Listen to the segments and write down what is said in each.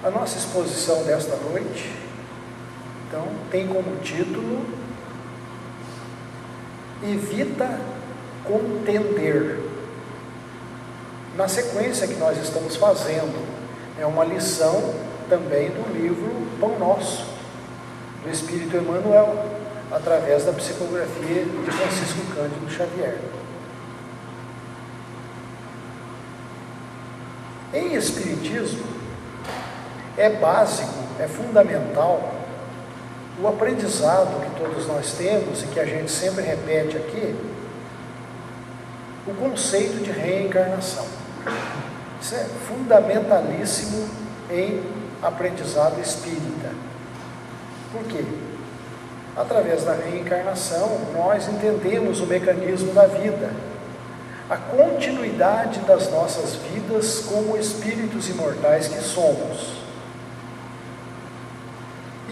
A nossa exposição desta noite, então, tem como título Evita contender. Na sequência que nós estamos fazendo, é uma lição também do livro Pão Nosso, do Espírito Emmanuel, através da psicografia de Francisco Cândido Xavier. Em Espiritismo, é básico, é fundamental o aprendizado que todos nós temos e que a gente sempre repete aqui, o conceito de reencarnação. Isso é fundamentalíssimo em aprendizado espírita. Por quê? Através da reencarnação, nós entendemos o mecanismo da vida, a continuidade das nossas vidas como espíritos imortais que somos.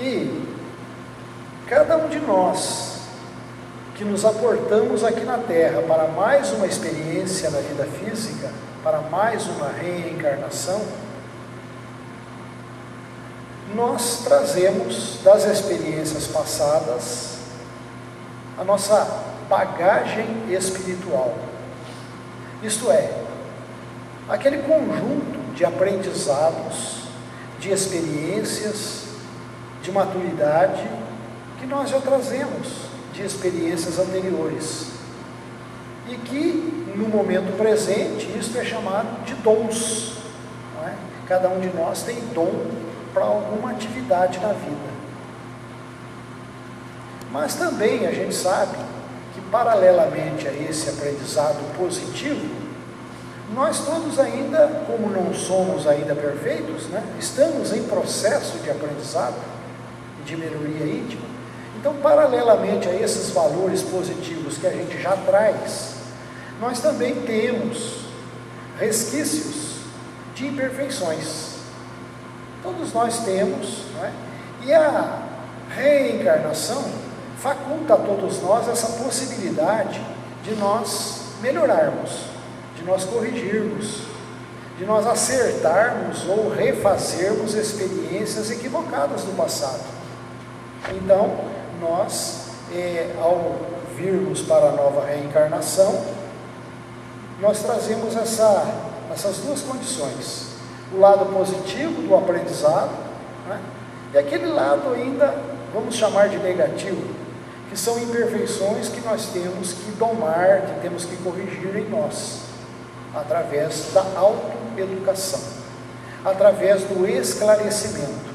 E cada um de nós que nos aportamos aqui na Terra para mais uma experiência na vida física, para mais uma reencarnação, nós trazemos das experiências passadas a nossa bagagem espiritual. Isto é, aquele conjunto de aprendizados, de experiências, de maturidade que nós já trazemos de experiências anteriores e que no momento presente isto é chamado de dons, não é? Cada um de nós tem dom para alguma atividade na vida, mas também a gente sabe que paralelamente a esse aprendizado positivo, nós todos ainda, como não somos ainda perfeitos, né, estamos em processo de aprendizado, de melhoria íntima. Então, paralelamente a esses valores positivos que a gente já traz, nós também temos resquícios de imperfeições. Todos nós temos, não é? E a reencarnação faculta a todos nós essa possibilidade de nós melhorarmos, de nós corrigirmos, de nós acertarmos ou refazermos experiências equivocadas do passado. Então, nós, ao virmos para a nova reencarnação, nós trazemos essas duas condições: o lado positivo do aprendizado, né? E aquele lado ainda, vamos chamar de negativo, que são imperfeições que nós temos que domar, que temos que corrigir em nós, através da autoeducação, através do esclarecimento,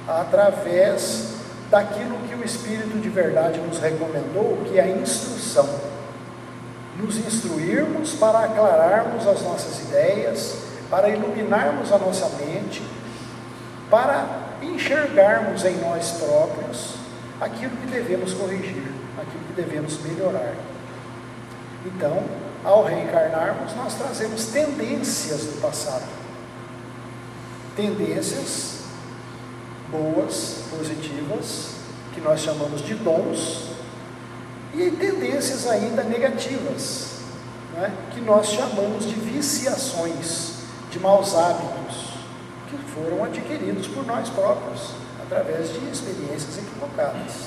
através daquilo que o Espírito de verdade nos recomendou, que é a instrução. Nos instruirmos para aclararmos as nossas ideias, para iluminarmos a nossa mente, para enxergarmos em nós próprios aquilo que devemos corrigir, aquilo que devemos melhorar. Então, ao reencarnarmos, nós trazemos tendências do passado, tendências boas, positivas, que nós chamamos de dons, e tendências ainda negativas, né, que nós chamamos de viciações, de maus hábitos, que foram adquiridos por nós próprios, através de experiências equivocadas.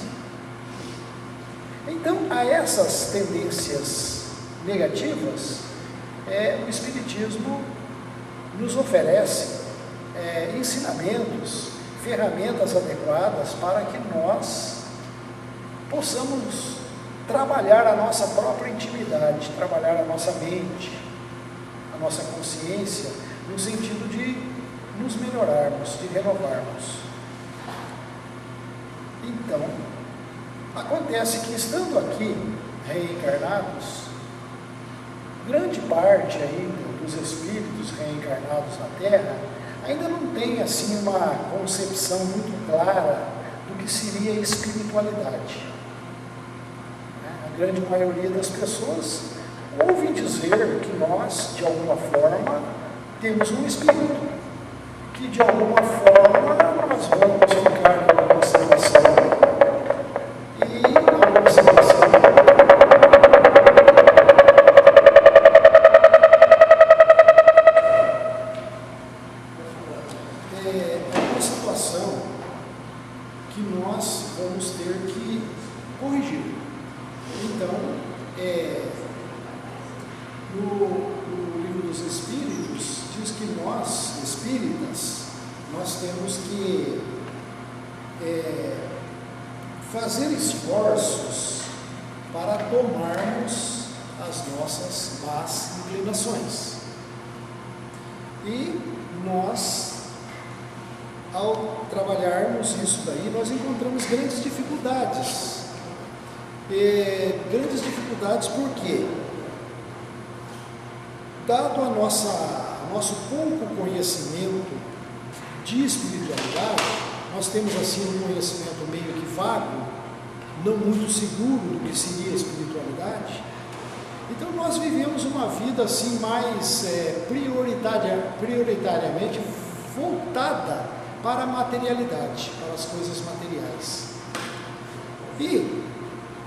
Então, a essas tendências negativas, o Espiritismo nos oferece ensinamentos, ferramentas adequadas para que nós possamos trabalhar a nossa própria intimidade, trabalhar a nossa mente, a nossa consciência, no sentido de nos melhorarmos, de renovarmos. Então, acontece que, estando aqui reencarnados, grande parte ainda dos espíritos reencarnados na Terra ainda não tem assim uma concepção muito clara do que seria espiritualidade. A grande maioria das pessoas ouve dizer que nós, de alguma forma, temos um espírito, que de alguma forma nós vamos ficar numa situação e alguma situação nós, espíritas, nós temos que fazer esforços para domarmos as nossas más inclinações. E nós, ao trabalharmos isso daí, nós encontramos grandes dificuldades. Grandes dificuldades por quê? Dado o nosso pouco conhecimento de espiritualidade, nós temos assim um conhecimento meio que vago, não muito seguro do que seria a espiritualidade. Então nós vivemos uma vida assim mais prioritariamente voltada para a materialidade, para as coisas materiais. E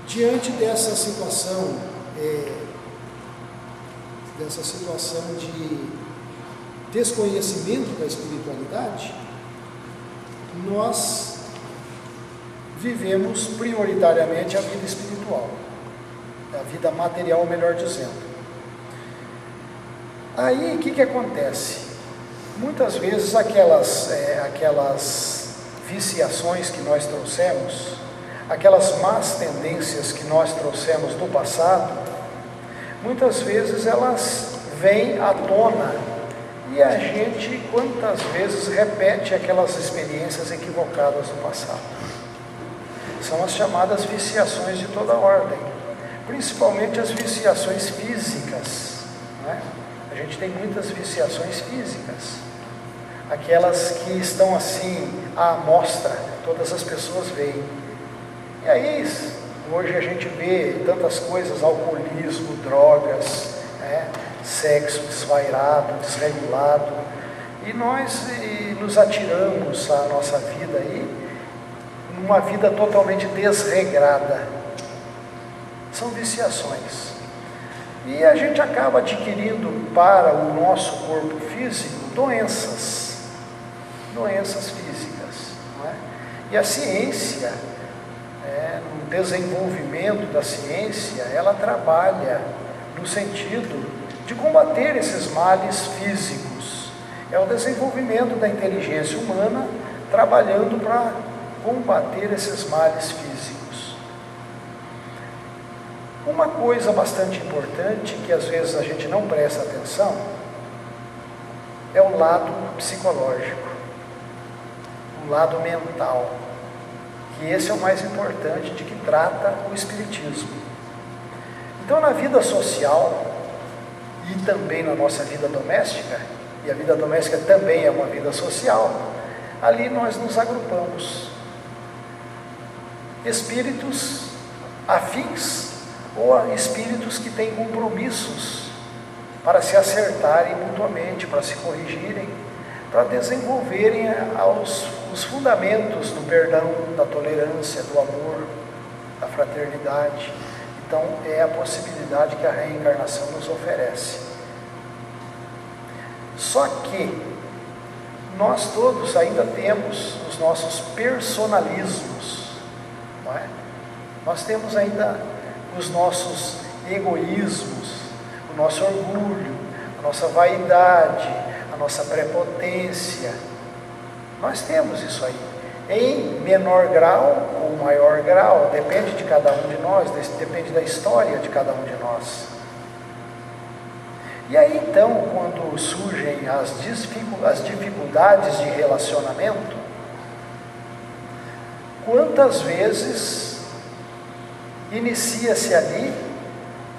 diante dessa situação de desconhecimento da espiritualidade, nós vivemos prioritariamente a vida espiritual, a vida material, melhor dizendo. Aí o que acontece? Muitas vezes aquelas viciações que nós trouxemos, aquelas más tendências que nós trouxemos do passado, muitas vezes elas vêm à tona e a gente, quantas vezes, repete aquelas experiências equivocadas do passado. São as chamadas viciações de toda ordem, principalmente as viciações físicas, né? A gente tem muitas viciações físicas, aquelas que estão assim à mostra, todas as pessoas veem. E aí, hoje a gente vê tantas coisas, alcoolismo, drogas, né? Sexo desvairado, desregulado, e nós nos atiramos à nossa vida aí, numa vida totalmente desregrada. São viciações. E a gente acaba adquirindo para o nosso corpo físico doenças físicas, não é? E a ciência, no desenvolvimento da ciência, ela trabalha no sentido de combater esses males físicos. É o desenvolvimento da inteligência humana trabalhando para combater esses males físicos. Uma coisa bastante importante, que às vezes a gente não presta atenção, é o lado psicológico, o lado mental, que esse é o mais importante, de que trata o Espiritismo. Então, na vida social e também na nossa vida doméstica, e a vida doméstica também é uma vida social, ali nós nos agrupamos. Espíritos afins ou espíritos que têm compromissos para se acertarem mutuamente, para se corrigirem, para desenvolverem os fundamentos do perdão, da tolerância, do amor, da fraternidade. Então, é a possibilidade que a reencarnação nos oferece. Só que nós todos ainda temos os nossos personalismos, não é? Nós temos ainda os nossos egoísmos, o nosso orgulho, a nossa vaidade, a nossa prepotência. Nós temos isso aí, em menor grau ou maior grau, depende de cada um de nós, depende da história de cada um de nós. E aí então, quando surgem as dificuldades de relacionamento, quantas vezes inicia-se ali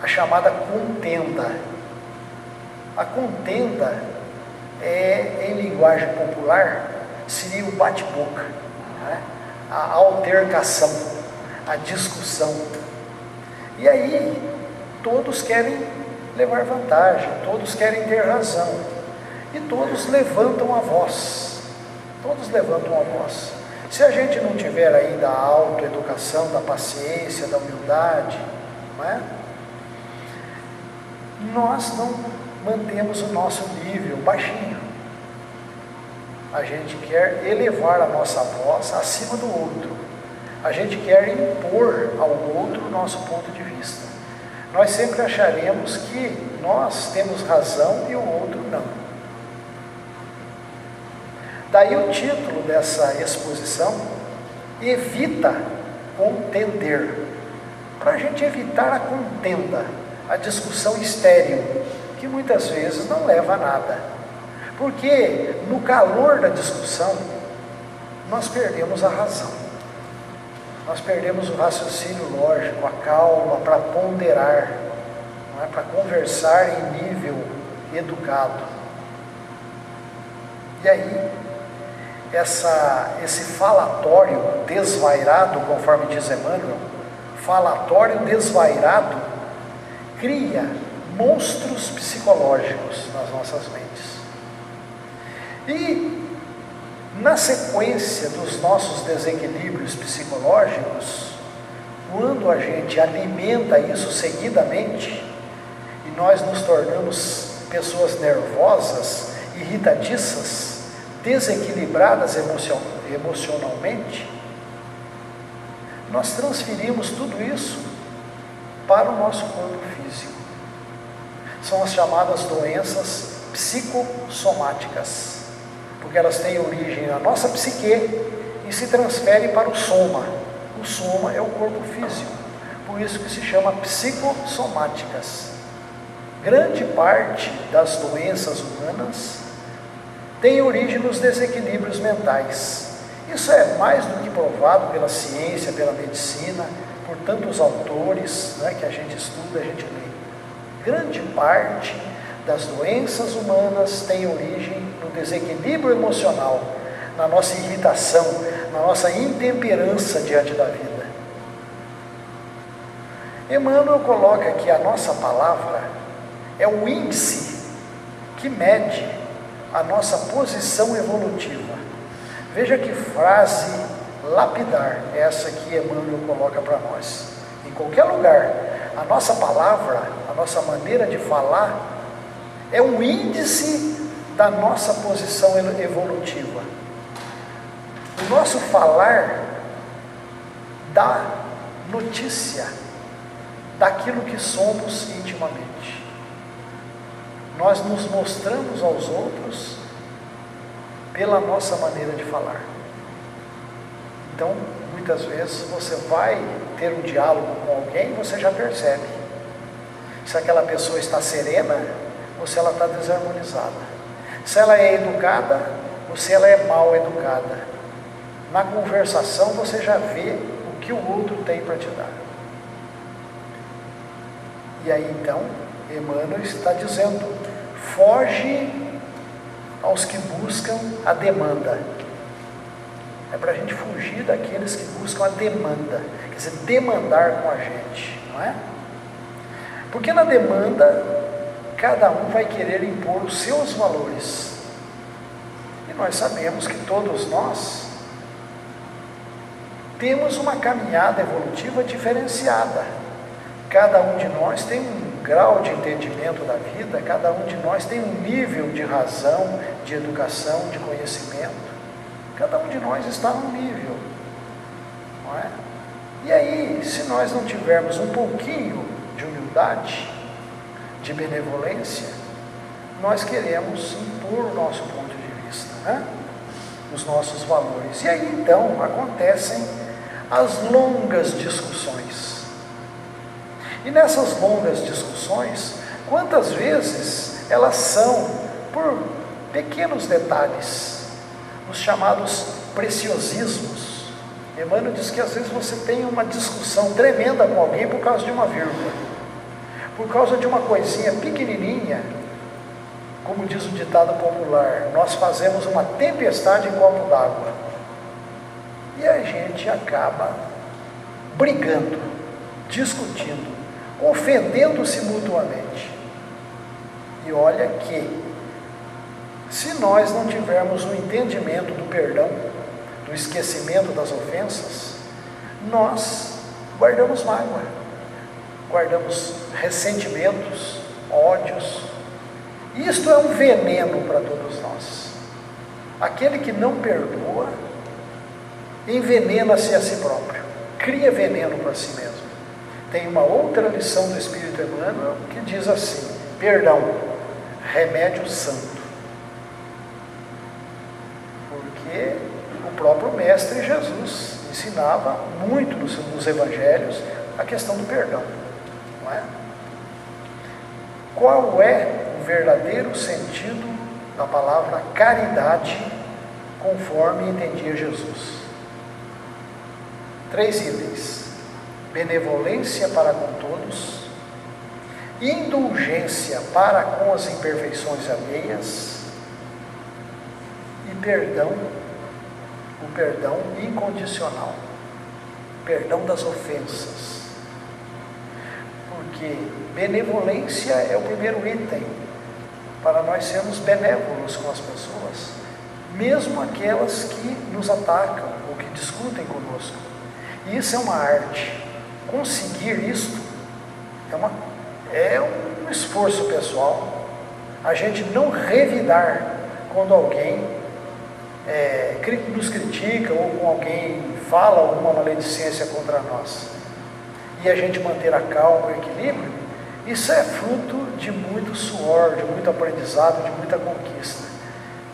a chamada contenda. A contenda em linguagem popular, seria o bate-boca, né? A altercação, a discussão. E aí, todos querem levar vantagem, todos querem ter razão, e todos levantam a voz, Se a gente não tiver ainda a autoeducação, da paciência, da humildade, não é? Nós não mantemos o nosso nível baixinho. A gente quer elevar a nossa voz acima do outro. A gente quer impor ao outro o nosso ponto de vista. Nós sempre acharemos que nós temos razão e o outro não. Daí o título dessa exposição: Evita contender. Para a gente evitar a contenda, a discussão estéril, que muitas vezes não leva a nada. Porque no calor da discussão, nós perdemos a razão. Nós perdemos o raciocínio lógico, a calma para ponderar, não é? Para conversar em nível educado. E aí, esse falatório desvairado, conforme diz Emmanuel, falatório desvairado cria monstros psicológicos nas nossas mentes. E na sequência dos nossos desequilíbrios psicológicos, quando a gente alimenta isso seguidamente, e nós nos tornamos pessoas nervosas, irritadiças, desequilibradas emocionalmente, nós transferimos tudo isso para o nosso corpo físico. São as chamadas doenças psicossomáticas, porque elas têm origem na nossa psique e se transferem para o soma. O soma é o corpo físico, por isso que se chama psicossomáticas. Grande parte das doenças humanas tem origem nos desequilíbrios mentais. Isso é mais do que provado pela ciência, pela medicina, por tantos autores, né, que a gente estuda, a gente lê. Grande parte das doenças humanas tem origem no desequilíbrio emocional, na nossa irritação, na nossa intemperança diante da vida. Emmanuel coloca que a nossa palavra é o índice que mede a nossa posição evolutiva. Veja que frase lapidar essa que Emmanuel coloca para nós. Em qualquer lugar, a nossa palavra, a nossa maneira de falar, é um índice da nossa posição evolutiva. O nosso falar dá notícia daquilo que somos intimamente. Nós nos mostramos aos outros pela nossa maneira de falar. Então, muitas vezes você vai ter um diálogo com alguém e você já percebe se aquela pessoa está serena ou se ela está desarmonizada, se ela é educada ou se ela é mal educada. Na conversação você já vê o que o outro tem para te dar. E aí então Emmanuel está dizendo: foge aos que buscam a demanda. É para a gente fugir daqueles que buscam a demanda, quer dizer, demandar com a gente, não é? Porque na demanda, cada um vai querer impor os seus valores. E nós sabemos que todos nós temos uma caminhada evolutiva diferenciada. Cada um de nós tem um grau de entendimento da vida, cada um de nós tem um nível de razão, de educação, de conhecimento. Cada um de nós está num nível, não é? E aí, se nós não tivermos um pouquinho de humildade, de benevolência, nós queremos impor o nosso ponto de vista, né? Os nossos valores. E aí então acontecem as longas discussões. E nessas longas discussões, quantas vezes elas são por pequenos detalhes, os chamados preciosismos. Emmanuel diz que às vezes você tem uma discussão tremenda com alguém por causa de uma vírgula, por causa de uma coisinha pequenininha. Como diz o ditado popular, nós fazemos uma tempestade em copo d'água, e a gente acaba brigando, discutindo, ofendendo-se mutuamente. E olha que, se nós não tivermos o entendimento do perdão, do esquecimento das ofensas, nós guardamos mágoa, guardamos ressentimentos, ódios. Isto é um veneno para todos nós. Aquele que não perdoa, envenena-se a si próprio, cria veneno para si mesmo. Tem uma outra lição do Espírito Emmanuel que diz assim: perdão, remédio santo. Porque o próprio Mestre Jesus ensinava muito nos evangelhos a questão do perdão, não é? Qual é o verdadeiro sentido da palavra caridade, conforme entendia Jesus? 3 itens: benevolência para com todos, indulgência para com as imperfeições alheias e perdão, o perdão incondicional, perdão das ofensas. Porque benevolência é o primeiro item para nós sermos benévolos com as pessoas, mesmo aquelas que nos atacam ou que discutem conosco. E isso é uma arte. Conseguir isto é um esforço pessoal. A gente não revidar quando alguém nos critica ou com alguém fala alguma maledicência contra nós. E a gente manter a calma e o equilíbrio, isso é fruto de muito suor, de muito aprendizado, de muita conquista.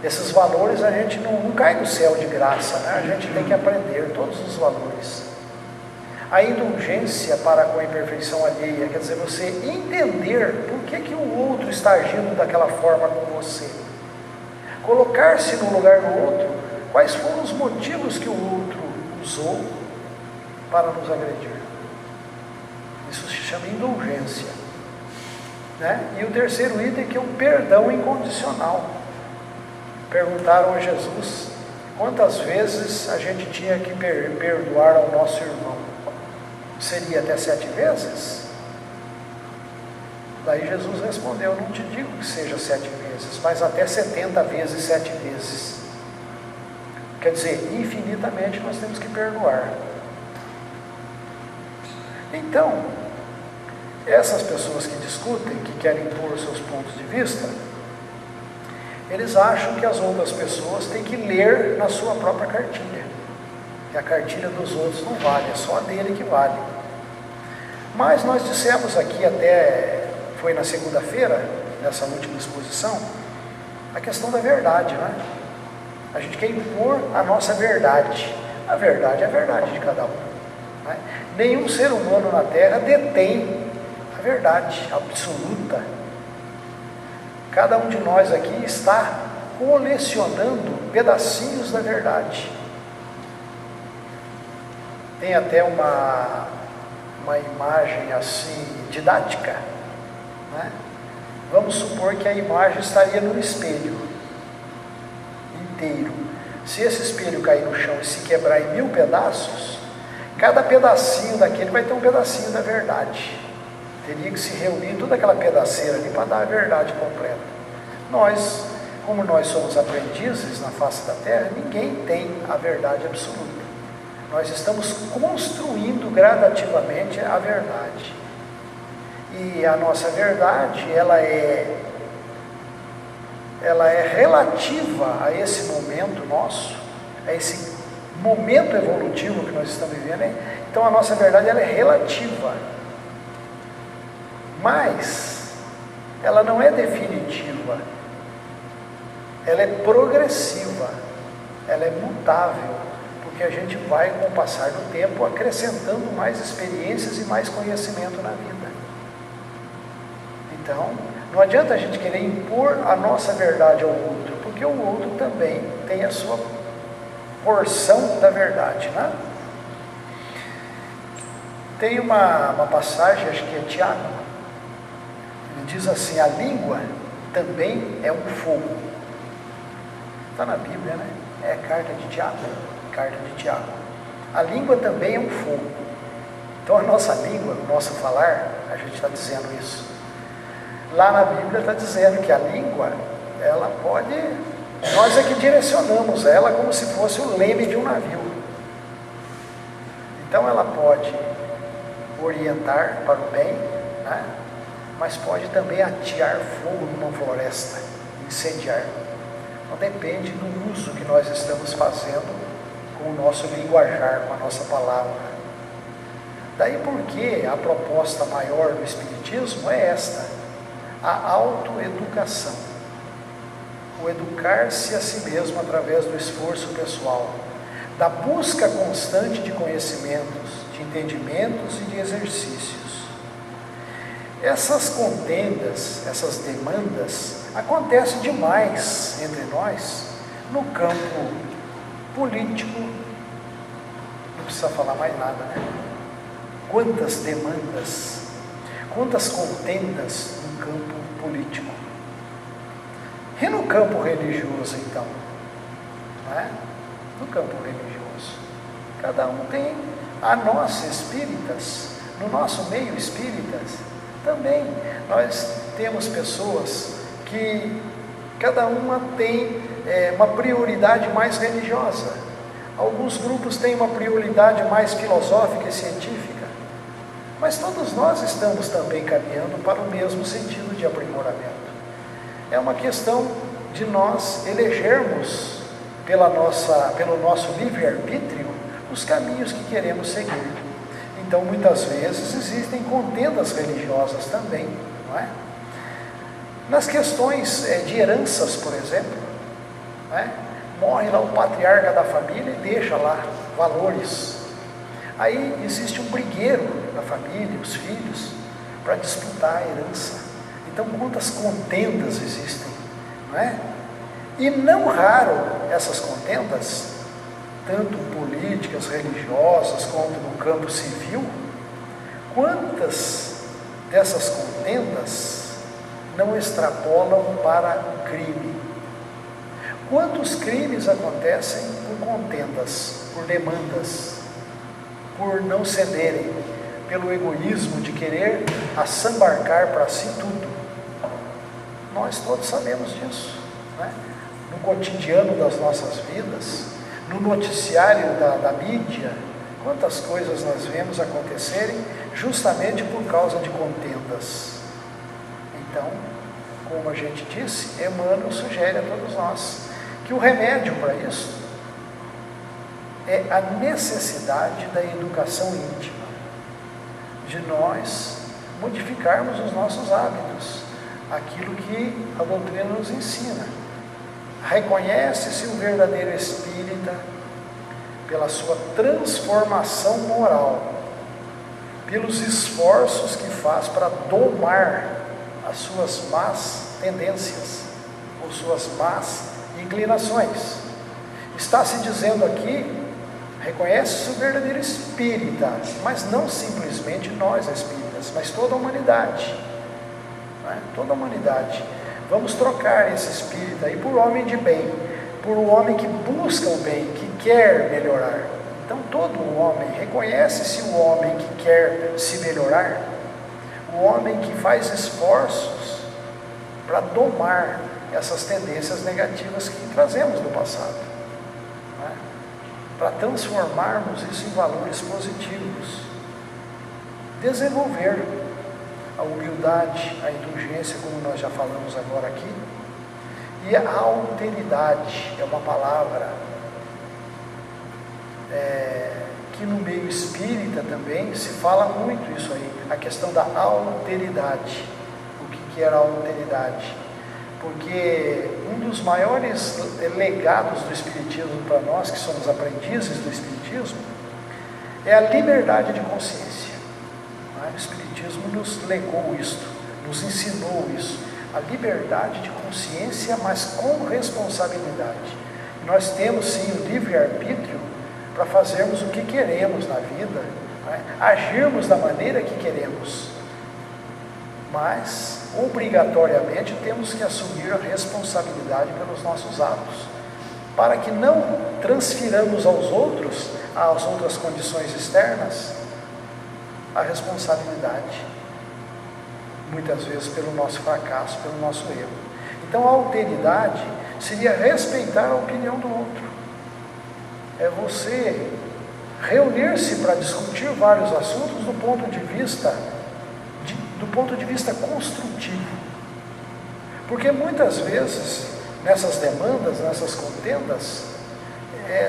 Esses valores a gente não cai do céu de graça, né? A gente tem que aprender todos os valores. A indulgência para com a imperfeição alheia, quer dizer, você entender por que o outro está agindo daquela forma com você. Colocar-se no lugar do outro, quais foram os motivos que o outro usou para nos agredir. Isso se chama indulgência, né? E o terceiro item, que é o perdão incondicional. Perguntaram a Jesus quantas vezes a gente tinha que perdoar ao nosso irmão. Seria até 7 vezes? Daí Jesus respondeu: não te digo que seja 7 vezes, mas até 70 vezes 7 vezes. Quer dizer, infinitamente nós temos que perdoar. Então, essas pessoas que discutem, que querem impor seus pontos de vista, eles acham que as outras pessoas têm que ler na sua própria cartilha. E a cartilha dos outros não vale, é só a dele que vale. Mas nós dissemos aqui, até foi na segunda-feira, nessa última exposição, a questão da verdade, né? A gente quer impor a nossa verdade. A verdade é a verdade de cada um, né? Nenhum ser humano na Terra detém a verdade absoluta. Cada um de nós aqui está colecionando pedacinhos da verdade. Tem até uma imagem assim, didática, né? Vamos supor que a imagem estaria no espelho inteiro. Se esse espelho cair no chão e se quebrar em 1000 pedaços, cada pedacinho daquele vai ter um pedacinho da verdade. Teria que se reunir toda aquela pedaceira ali para dar a verdade completa. Nós, como nós somos aprendizes na face da terra, ninguém tem a verdade absoluta. Nós estamos construindo gradativamente a verdade. E a nossa verdade, ela é relativa a esse momento nosso, a esse momento evolutivo que nós estamos vivendo. Então a nossa verdade, ela é relativa. Mas ela não é definitiva. Ela é progressiva. Ela é mutável. Porque a gente vai, com o passar do tempo, acrescentando mais experiências e mais conhecimento na vida. Então, não adianta a gente querer impor a nossa verdade ao outro, porque o outro também tem a sua porção da verdade, né? Tem uma passagem, acho que é Tiago, ele diz assim: a língua também é um fogo. Está na Bíblia, né? É carta de Tiago. A língua também é um fogo. Então a nossa língua, o nosso falar, a gente está dizendo isso. Lá na Bíblia está dizendo que a língua, ela pode, nós é que direcionamos ela como se fosse o leme de um navio. Então ela pode orientar para o bem, né? Mas pode também atear fogo numa floresta, incendiar. Então depende do uso que nós estamos fazendo com o nosso linguajar, com a nossa palavra. Daí porque a proposta maior do Espiritismo é esta: a autoeducação. o educar-se a si mesmo através do esforço pessoal, da busca constante de conhecimentos, de entendimentos e de exercícios. Essas contendas, essas demandas, acontecem demais entre nós no campo político. Não precisa falar mais nada, né? Quantas demandas, quantas contendas no campo político. E no campo religioso, então? Né? No campo religioso, cada um tem, a nós espíritas, no nosso meio espíritas, também nós temos pessoas que cada uma tem uma prioridade mais religiosa. Alguns grupos têm uma prioridade mais filosófica e científica, mas todos nós estamos também caminhando para o mesmo sentido de aprimoramento. É uma questão de nós elegermos pelo nosso livre-arbítrio os caminhos que queremos seguir. Então, muitas vezes existem contendas religiosas também, não é? Nas questões de heranças, por exemplo, não é? Morre lá o patriarca da família e deixa lá valores. Aí existe um brigueiro na família, os filhos, para disputar a herança. Então, quantas contendas existem, não é? E não raro essas contendas, tanto políticas, religiosas, quanto no campo civil, quantas dessas contendas não extrapolam para o crime? Quantos crimes acontecem por contendas, por demandas, por não cederem, pelo egoísmo de querer assambarcar para si tudo? Nós todos sabemos disso, né? No cotidiano das nossas vidas, no noticiário da mídia, quantas coisas nós vemos acontecerem justamente por causa de contendas. Então, como a gente disse, Emmanuel sugere a todos nós que o remédio para isso é a necessidade da educação íntima, de nós modificarmos os nossos hábitos, aquilo que a doutrina nos ensina. Reconhece-se o verdadeiro espírita pela sua transformação moral, pelos esforços que faz para domar as suas más tendências, ou suas más inclinações. Está se dizendo aqui, reconhece-se o verdadeiro espírita, mas não simplesmente nós espíritas, mas toda a humanidade, não é? Toda a humanidade. Vamos trocar esse espírito aí por homem de bem, por um homem que busca o bem, que quer melhorar. Então todo homem, reconhece-se o homem que quer se melhorar, o homem que faz esforços para domar essas tendências negativas que trazemos do passado, né? Para transformarmos isso em valores positivos, desenvolver a humildade, a indulgência, como nós já falamos agora aqui, e a alteridade, é uma palavra que no meio espírita também se fala muito isso aí, a questão da alteridade. O que era a alteridade? Porque um dos maiores legados do Espiritismo para nós, que somos aprendizes do Espiritismo, é a liberdade de consciência. O Espiritismo nos legou isto, nos ensinou isso, a liberdade de consciência, mas com responsabilidade. Nós temos sim o livre-arbítrio para fazermos o que queremos na vida, né? Agirmos da maneira que queremos, mas obrigatoriamente temos que assumir a responsabilidade pelos nossos atos, para que não transfiramos aos outros, às outras condições externas, a responsabilidade, muitas vezes pelo nosso fracasso, pelo nosso erro. Então a alteridade seria respeitar a opinião do outro, é você reunir-se para discutir vários assuntos do ponto de vista construtivo, porque muitas vezes nessas demandas, nessas contendas,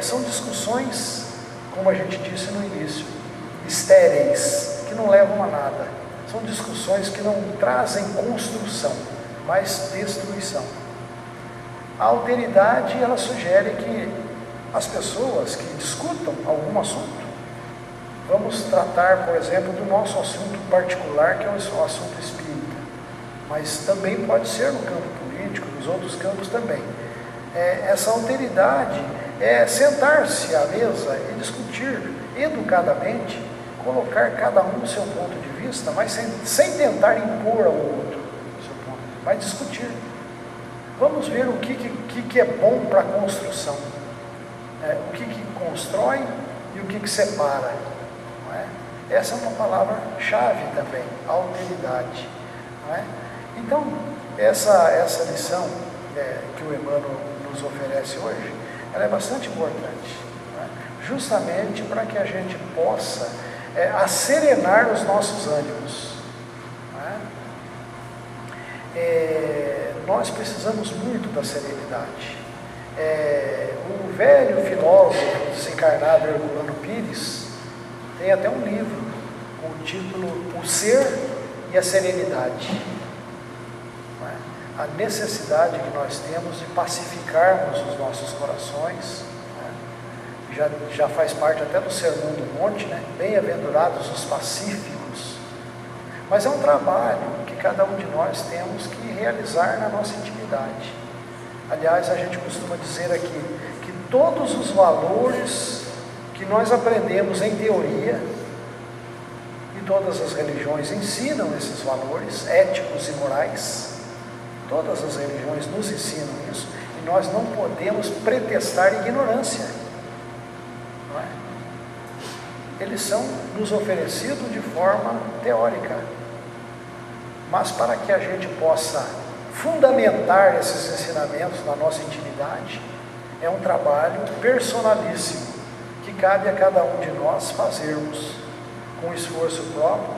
são discussões, como a gente disse no início, estéreis, que não levam a nada. São discussões que não trazem construção, mas destruição. A alteridade, ela sugere que as pessoas que discutam algum assunto, vamos tratar, por exemplo, do nosso assunto particular, que é o assunto espírita, mas também pode ser no campo político, nos outros campos também. Essa alteridade é sentar-se à mesa e discutir educadamente, colocar cada um o seu ponto de vista, mas sem tentar impor ao outro o seu ponto, mas discutir. Vamos ver o que é bom para a construção, o que constrói e o que separa. Não é? Essa é uma palavra-chave também, alteridade. Não é? Então, essa lição que o Emmanuel nos oferece hoje, ela é bastante importante, não é? Justamente para que a gente possa acerenar os nossos ânimos. Não é? Nós precisamos muito da serenidade. O velho filósofo desencarnado Herculano Pires tem até um livro com o título O Ser e a Serenidade. Não é? A necessidade que nós temos de pacificarmos os nossos corações, né? já faz parte até do Sermão do Monte, né? Bem-aventurados os pacíficos. Mas é um trabalho que cada um de nós temos que realizar na nossa intimidade. Aliás, a gente costuma dizer aqui que todos os valores que nós aprendemos em teoria, e todas as religiões ensinam esses valores éticos e morais, todas as religiões nos ensinam isso, e nós não podemos pretextar ignorância. Não é? Eles são nos oferecidos de forma teórica, mas para que a gente possa fundamentar esses ensinamentos na nossa intimidade, é um trabalho personalíssimo, que cabe a cada um de nós fazermos, com esforço próprio,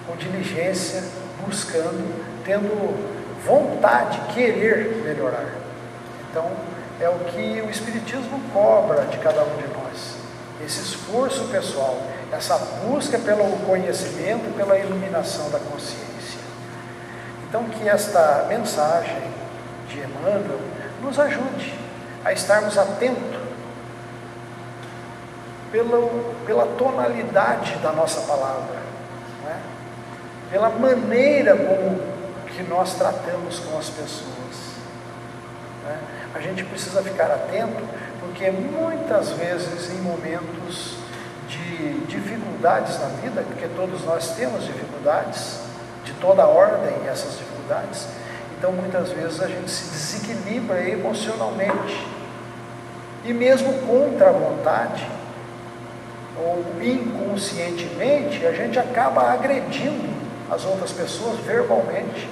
com diligência, buscando, tendo vontade, querer melhorar. Então, é o que o Espiritismo cobra de cada um de nós, esse esforço pessoal, essa busca pelo conhecimento, pela iluminação da consciência. Então, que esta mensagem de Emmanuel nos ajude a estarmos atentos pela tonalidade da nossa palavra, não é? Pela maneira como que nós tratamos com as pessoas, não é? A gente precisa ficar atento, porque muitas vezes em momentos de dificuldades na vida, porque todos nós temos dificuldades, de toda ordem essas dificuldades, então muitas vezes a gente se desequilibra emocionalmente, e mesmo contra a vontade, ou inconscientemente, a gente acaba agredindo as outras pessoas verbalmente,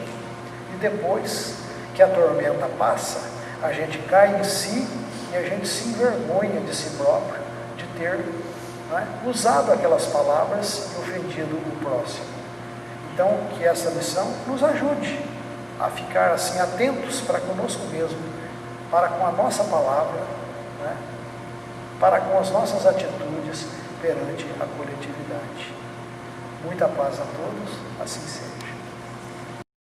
e depois que a tormenta passa, a gente cai em si, e a gente se envergonha de si próprio, de ter, não é, usado aquelas palavras e ofendido o próximo. Então, que essa lição nos ajude a ficar assim atentos para conosco mesmo, para com a nossa palavra, né? Para com as nossas atitudes perante a coletividade. Muita paz a todos, assim seja.